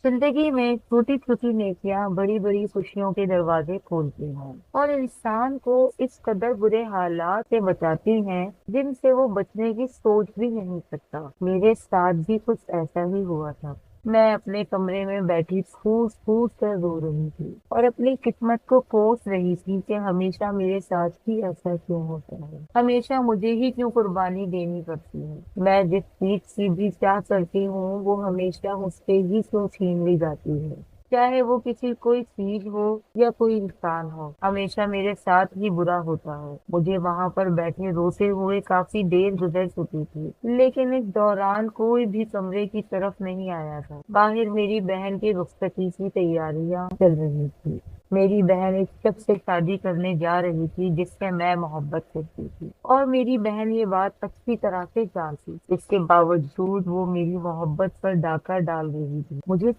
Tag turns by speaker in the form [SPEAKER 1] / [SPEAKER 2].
[SPEAKER 1] जिंदगी में छोटी छोटी नेकियां बड़ी बड़ी खुशियों के दरवाजे खोलती हैं और इंसान को इस कदर बुरे हालात से बचाती हैं जिनसे वो बचने की सोच भी नहीं सकता। मेरे साथ भी कुछ ऐसा ही हुआ था। मैं अपने कमरे में बैठी फूस फूस कर रो रही थी और अपनी किस्मत को कोस रही थी कि हमेशा मेरे साथ ही ऐसा क्यों होता है, हमेशा मुझे ही क्यों कुर्बानी देनी पड़ती है। मैं जिस चीज की भी चाह करती हूँ वो हमेशा मुझसे ही क्यों छीन ली जाती है। चाहे वो किसी कोई चीज हो या कोई इंसान हो, हमेशा मेरे साथ ही बुरा होता है। मुझे वहां पर बैठे रोते हुए काफी देर गुजर चुकी थी, लेकिन इस दौरान कोई भी कमरे की तरफ नहीं आया था। बाहर मेरी बहन की रुखसती की तैयारियां चल रही थी। मेरी बहन एक शख्स से शादी करने जा रही थी जिससे मैं मोहब्बत करती थी, और मेरी बहन ये बात अच्छी तरह से जानती। इसके बावजूद वो मेरी मोहब्बत पर डाका डाल रही थी। मुझे